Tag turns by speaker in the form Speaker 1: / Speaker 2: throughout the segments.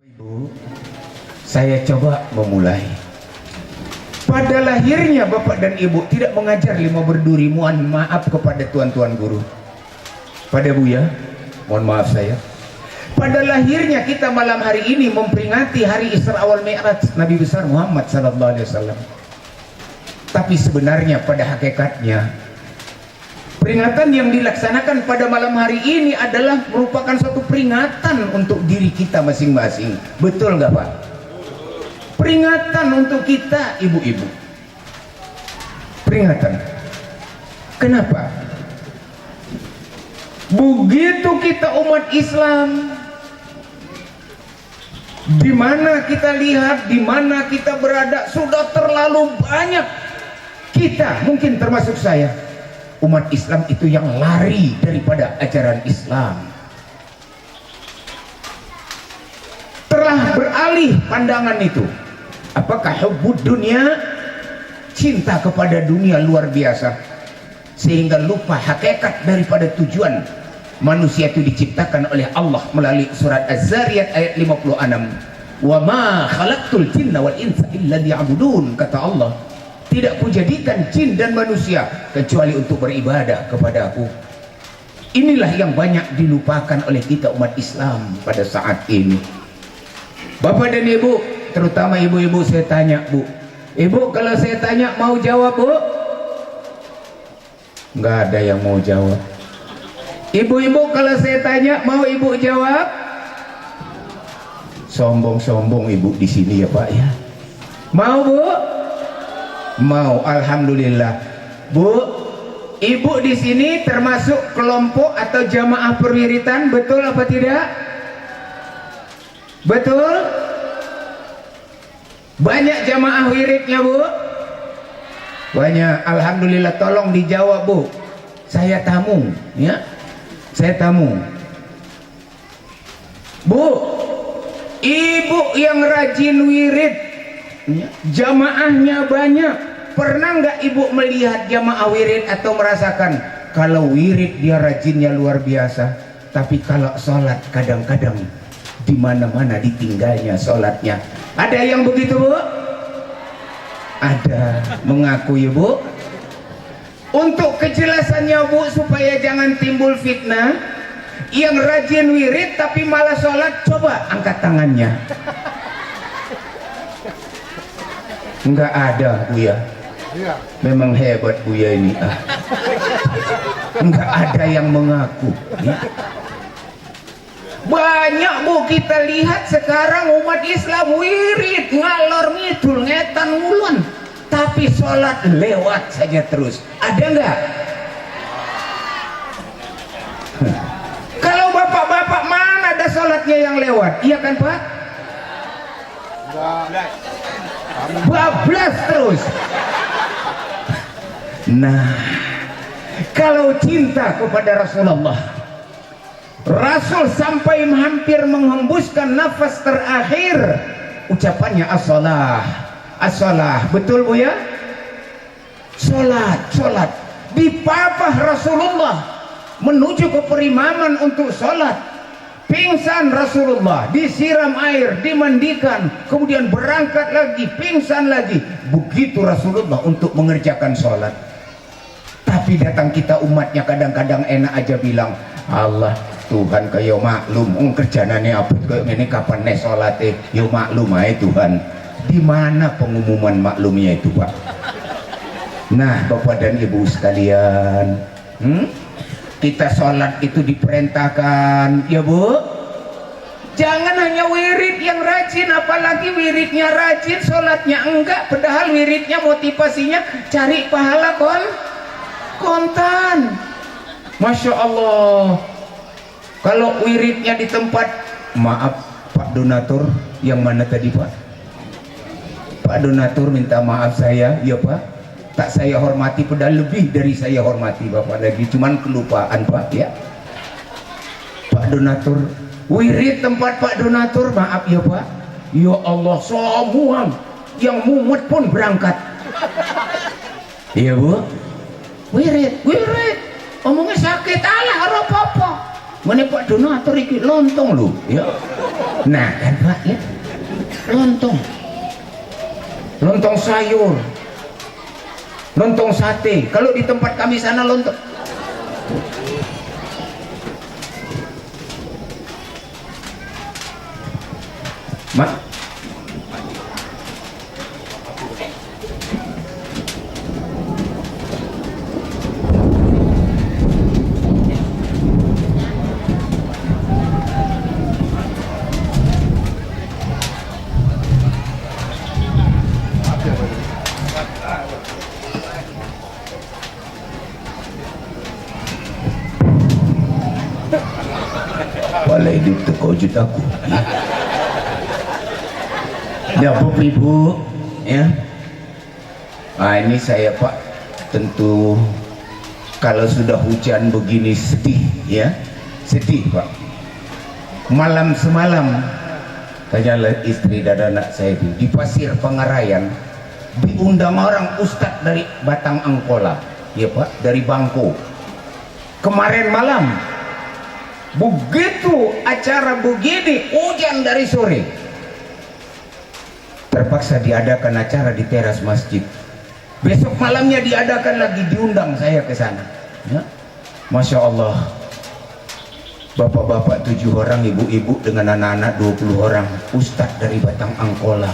Speaker 1: Ibu, saya coba memulai. Pada lahirnya Bapak dan Ibu tidak mengajar lima berduri, mohon maaf kepada tuan-tuan guru. Pada Buya, mohon maaf saya. Pada lahirnya kita malam hari ini memperingati hari Isra wal Mi'raj Nabi besar Muhammad sallallahu alaihi wasallam. Tapi sebenarnya pada hakikatnya peringatan yang dilaksanakan pada malam hari ini adalah merupakan suatu peringatan untuk diri kita masing-masing. Betul nggak Pak? Peringatan untuk kita ibu-ibu. Peringatan. Kenapa? Begitu kita umat Islam, di mana kita lihat, di mana kita berada, sudah terlalu banyak kita, mungkin termasuk saya, umat Islam itu yang lari daripada ajaran Islam, telah beralih pandangan itu. Apakah hubbud dunia, cinta kepada dunia luar biasa, sehingga lupa hakikat daripada tujuan manusia itu diciptakan oleh Allah melalui surat Az-Zariyat ayat 56. Wa ma khalaqtul jinna wal insa illa liya'budun, kata Allah, tidak kujadikan jin dan manusia kecuali untuk beribadah kepada Aku. Inilah yang banyak dilupakan oleh kita umat Islam pada saat ini. Bapak dan Ibu, terutama ibu-ibu, saya tanya Bu, Ibu kalau saya tanya mau jawab Bu? Nggak ada yang mau jawab. Ibu-ibu kalau saya tanya mau Ibu jawab? Sombong-sombong Ibu di sini ya Pak ya. Mau Bu? Mau, alhamdulillah. Bu, Ibu di sini termasuk kelompok atau jamaah perwiritan, betul apa tidak? Betul? Banyak jamaah wiridnya Bu? Banyak, alhamdulillah. Tolong dijawab Bu. Saya tamu, ya. Saya tamu. Bu, Ibu yang rajin wirid, jamaahnya banyak, pernah nggak Ibu melihat jamaah wirid atau merasakan kalau wirid dia rajinnya luar biasa, tapi kalau sholat kadang-kadang di mana-mana ditinggalnya sholatnya? Ada yang begitu Bu? Ada. Mengaku Ibu. Untuk kejelasannya Bu, supaya jangan timbul fitnah, yang rajin wirid tapi malah sholat, coba angkat tangannya. Enggak ada Buya. Memang hebat Buya ini. Enggak ada yang mengaku. Banyak Bu kita lihat sekarang umat Islam wirid ngalor ngidul ngetan ngulon, tapi sholat lewat saja terus. Ada enggak? Kalau bapak-bapak mana ada sholatnya yang lewat? Iya kan Pak? Bablas terus. Nah, kalau cinta kepada Rasulullah, Rasul sampai hampir menghembuskan nafas terakhir ucapannya as-shalah, as-shalah. Betul Bu ya? Sholat, sholat. Dipapah Rasulullah menuju ke perimaman untuk sholat. Pingsan Rasulullah, disiram air, dimandikan, kemudian berangkat lagi, pingsan lagi. Begitu Rasulullah untuk mengerjakan sholat. Tapi datang kita umatnya kadang-kadang enak aja bilang, Allah Tuhan kayak maklum, kerjanane abot kayak ini kapan nih sholatnya? Yo maklum aja Tuhan. Di mana pengumuman maklumnya itu Pak? Nah Bapak dan Ibu sekalian, kita sholat itu diperintahkan ya Bu. Jangan hanya wirid yang rajin, apalagi wiridnya rajin sholatnya enggak, padahal wiridnya motivasinya cari pahala kontan. Masya Allah. Kalau wiridnya di tempat, maaf Pak donatur, yang mana tadi Pak? Pak donatur minta maaf saya, ya Pak, tak saya hormati, padahal lebih dari saya hormati Bapak lagi, cuman kelupaan Pak ya. Pak donatur, wirid tempat Pak donatur, maaf ya Pak, ya Allah semua yang mumet pun berangkat. Iya Bu, wirid, omongnya sakit, alah apa-apa. Mana Pak donatur iki lontong lu, ya. Nah kan Pak ya, lontong, lontong sayur, lontong sate. Kalau di tempat kami sana lontong. Mak, balai hidup terkejut aku. Ya Bapak Ibu, ya. Ini saya Pak, tentu kalau sudah hujan begini sedih, ya, sedih Pak. Malam semalam, saya lihat istri dan anak saya itu di Pasir Pengarayan diundang orang ustadz dari Batang Angkola, ya Pak, dari Bangko. Kemarin malam, begitu acara begini, hujan dari sore. Terpaksa diadakan acara di teras masjid. Besok malamnya diadakan lagi, diundang saya ke sana. Ya. Masya Allah, bapak-bapak 7 orang, ibu-ibu dengan anak-anak 20 orang, ustadz dari Batang Angkola,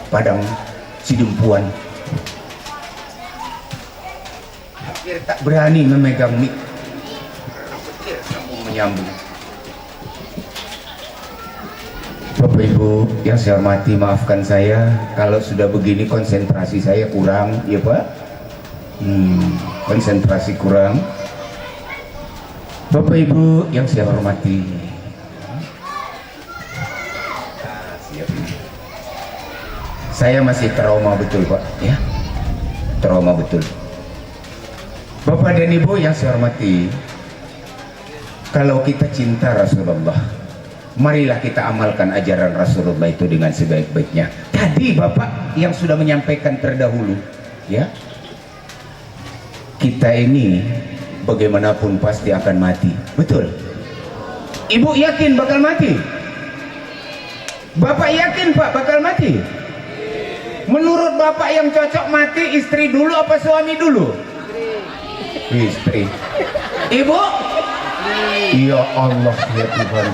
Speaker 1: Padang Sidempuan. Hampir tak berani memegang mic, sambung menyambung. Bapak Ibu yang saya hormati, maafkan saya kalau sudah begini konsentrasi saya kurang, ya Pak. Konsentrasi kurang. Bapak Ibu yang saya hormati, saya masih trauma betul Pak, ya, trauma betul. Bapak dan Ibu yang saya hormati, kalau kita cinta Rasulullah, marilah kita amalkan ajaran Rasulullah itu dengan sebaik-baiknya. Tadi Bapak yang sudah menyampaikan terdahulu, ya, kita ini bagaimanapun pasti akan mati, betul? Ibu yakin bakal mati? Bapak yakin Pak bakal mati? Menurut Bapak yang cocok mati, istri dulu apa suami dulu? Istri. Ibu? Ya Allah, ya Tuhan.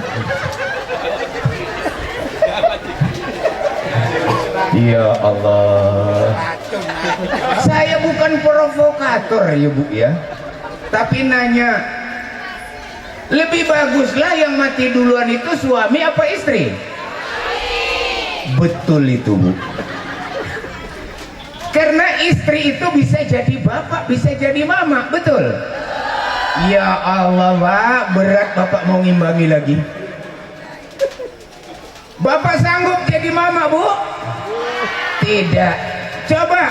Speaker 1: Ya Allah, saya bukan provokator ya Bu ya, tapi nanya, lebih baguslah yang mati duluan itu suami apa istri? Betul itu Bu, karena istri itu bisa jadi bapak, bisa jadi mama, betul? Ya Allah Pak, berat Bapak mau ngimbangi lagi. Bapak sanggup jadi mama Bu? Tidak. Coba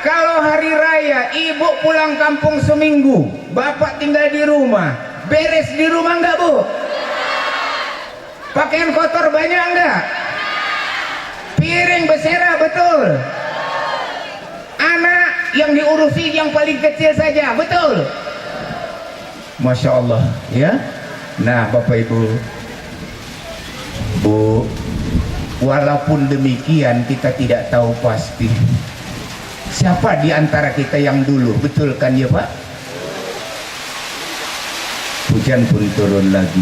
Speaker 1: kalau hari raya ibu pulang kampung seminggu, bapak tinggal di rumah, beres di rumah enggak Bu? Pakaian kotor banyak enggak? Piring bersera, betul? Anak yang diurusi yang paling kecil saja, betul? Masya Allah, ya. Nah Bapak Ibu, Bu, walaupun demikian kita tidak tahu pasti siapa di antara kita yang dulu, betul kan ya Pak? Hujan pun turun lagi.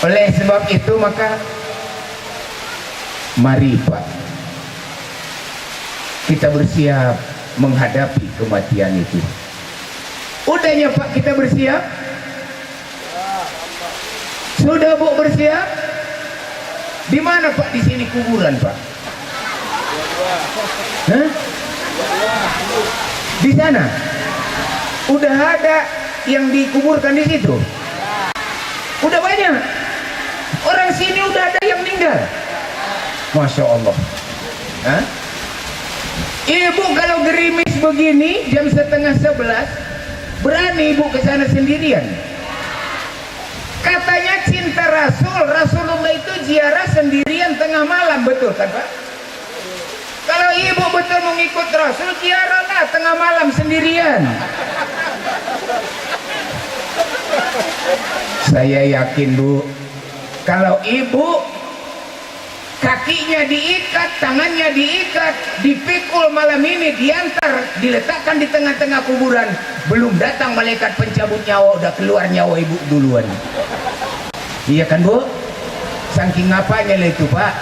Speaker 1: Oleh sebab itu maka mari Pak, kita bersiap menghadapi kematian itu. Udahnya Pak kita bersiap? Sudah Bu bersiap? Di mana Pak? Di sini kuburan Pak? Hah? Di sana? Udah ada yang dikuburkan di situ? Udah banyak? Orang sini udah ada yang meninggal? Masya Allah. Hah? Ibu kalau gerimis begini jam 10:30 berani Ibu ke sana sendirian? Katanya cinta Rasulullah itu ziarah sendirian tengah malam, betul kan Pak? Kalau Ibu betul mengikut Rasul, ziarahlah tengah malam sendirian. Saya yakin Bu, kalau ibu kakinya diikat, tangannya diikat, dipikul malam ini, diantar, diletakkan di tengah-tengah kuburan, belum datang malaikat pencabut nyawa, udah keluar nyawa ibu duluan. Iya kan Bu? Saking apanya lah itu Pak?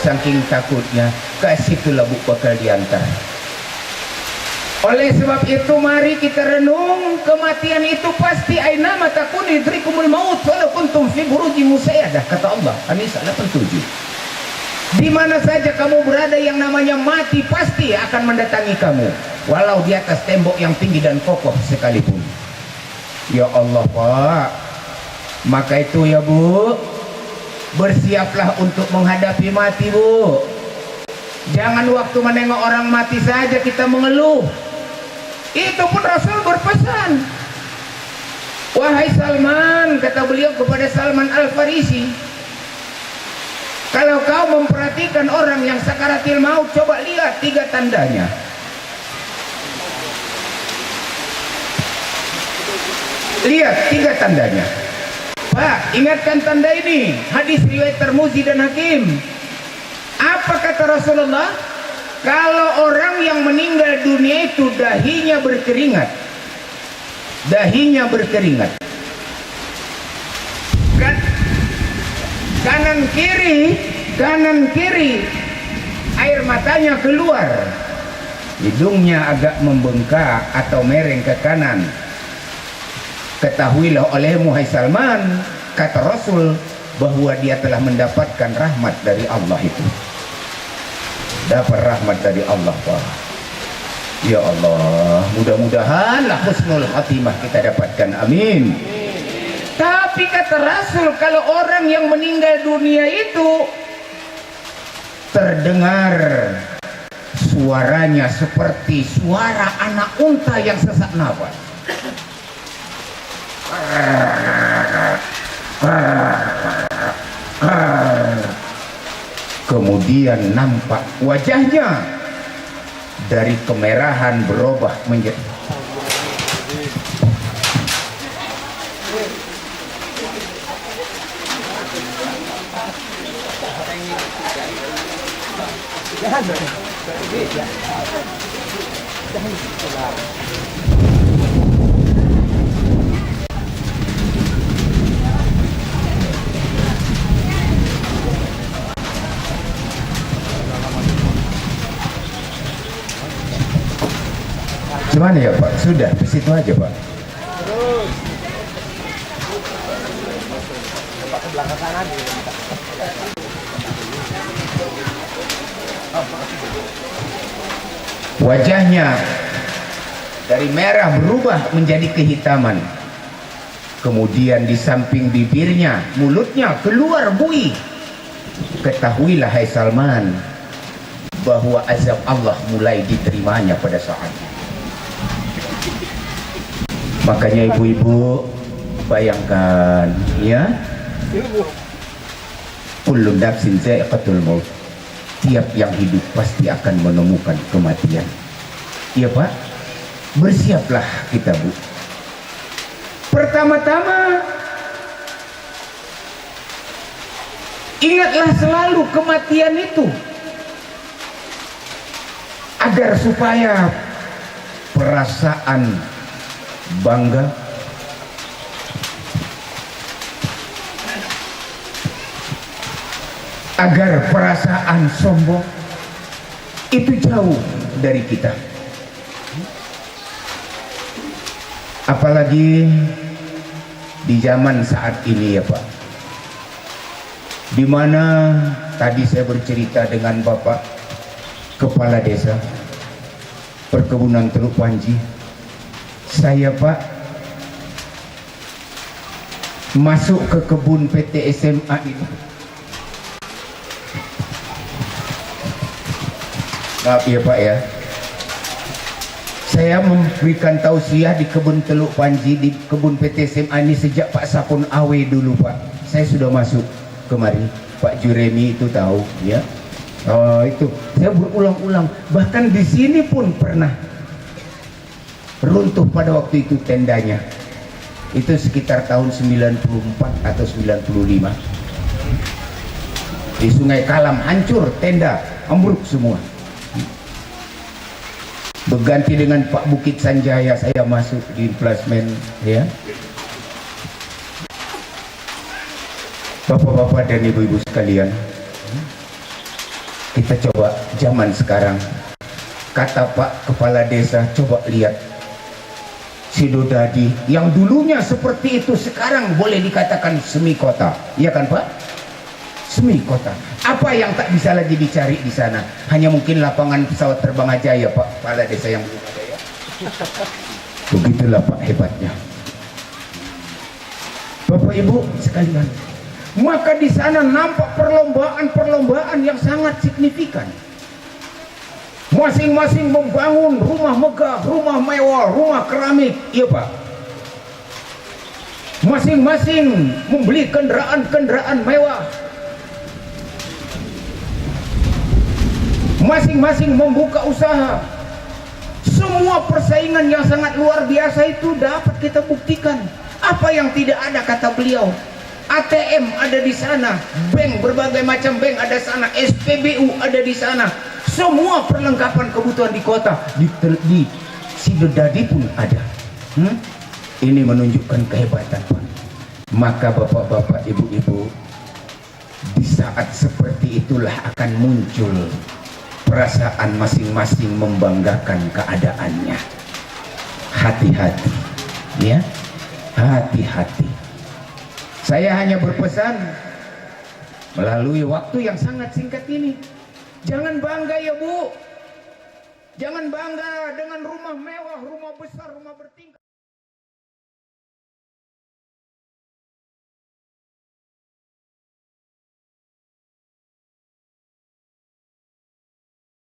Speaker 1: Saking takutnya, kasih itulah Bu bakal diantar. Oleh sebab itu mari kita renung, kematian itu pasti. Aina matakun idrikumul maut walau kuntum fi burujin musayyadah, kata Allah An-Nisa 87. Di mana saja kamu berada, yang namanya mati pasti akan mendatangi kamu, walau di atas tembok yang tinggi dan kokoh sekalipun. Ya Allah Pak, maka itu ya Bu, bersiaplah untuk menghadapi mati Bu. Jangan waktu menengok orang mati saja kita mengeluh. Itu pun Rasul berpesan, wahai Salman, kata beliau kepada Salman Al-Farisi, kalau kau memperhatikan orang yang sakaratil maut, coba lihat 3 tandanya. Lihat 3 tandanya. Pak, ingatkan tanda ini. Hadis riwayat Tirmidzi dan Hakim. Apa kata Rasulullah? Kalau orang yang meninggal dunia itu dahinya berkeringat. Dahinya berkeringat. Kanan kiri air matanya keluar, hidungnya agak membengkak atau mereng ke kanan, ketahuilah olehmu hai Salman, kata Rasul, bahwa dia telah mendapatkan rahmat dari Allah. Itu dapat rahmat dari Allah Pak. Ya Allah, mudah-mudahan lah husnul khatimah kita dapatkan, amin. Tapi kata Rasul, kalau orang yang meninggal dunia itu terdengar suaranya seperti suara anak unta yang sesak nafas, kemudian nampak wajahnya dari kemerahan berubah menjadi gimana ya Pak? Sudah di situ aja Pak. Terus ke belakang kanan. Wajahnya dari merah berubah menjadi kehitaman. Kemudian di samping bibirnya, mulutnya keluar buih. Ketahuilah hai Salman, bahwa azab Allah mulai diterimanya pada saat itu. Makanya ibu-ibu bayangkan ya, kullu nafsin za'iqatul maut, tiap yang hidup pasti akan menemukan kematian. Iya Pak, bersiaplah kita Bu. Pertama-tama ingatlah selalu kematian itu, agar supaya perasaan bangga, agar perasaan sombong itu jauh dari kita. Apalagi di zaman saat ini ya Pak, dimana tadi saya bercerita dengan Bapak Kepala Desa Perkebunan Teluk Panji. Saya Pak masuk ke kebun PT SMA ini. Maaf ya Pak ya, saya memberikan tausiah di kebun Teluk Panji, di kebun PT SMA ini sejak Pak Sapun Awe dulu Pak. Saya sudah masuk kemari, Pak Juremi itu tahu ya. Oh itu, saya berulang-ulang, bahkan di sini pun pernah runtuh pada waktu itu tendanya. Itu sekitar tahun 94 atau 95. Di Sungai Kalam hancur, tenda ambruk semua. Berganti dengan Pak Bukit Sanjaya, saya masuk di plasmen, ya. Bapak-bapak dan ibu-ibu sekalian, kita coba zaman sekarang. Kata Pak Kepala Desa, coba lihat Sidodadi yang dulunya seperti itu, sekarang boleh dikatakan semi kota, ya kan Pak? Semi kota. Apa yang tak bisa lagi dicari di sana? Hanya mungkin lapangan pesawat terbang aja ya Pak Kepala Desa yang belum ada ya. Begitulah Pak hebatnya. Bapak Ibu sekalian, maka di sana nampak perlombaan yang sangat signifikan. Masing-masing membangun rumah megah, rumah mewah, rumah keramik, iya Pak. Masing-masing membeli kendaraan mewah. Masing-masing membuka usaha. Semua persaingan yang sangat luar biasa itu dapat kita buktikan. Apa yang tidak ada kata beliau? ATM ada di sana, bank, berbagai macam bank ada di sana, SPBU ada di sana. Semua perlengkapan kebutuhan di kota di Sidodadi pun ada. Ini menunjukkan kehebatan Pak. Maka bapak-bapak, ibu-ibu, di saat seperti itulah akan muncul perasaan masing-masing membanggakan keadaannya. Hati-hati, ya, hati-hati. Saya hanya berpesan melalui waktu yang sangat singkat ini, jangan bangga ya Bu, jangan bangga dengan rumah mewah, rumah besar, rumah bertingkat.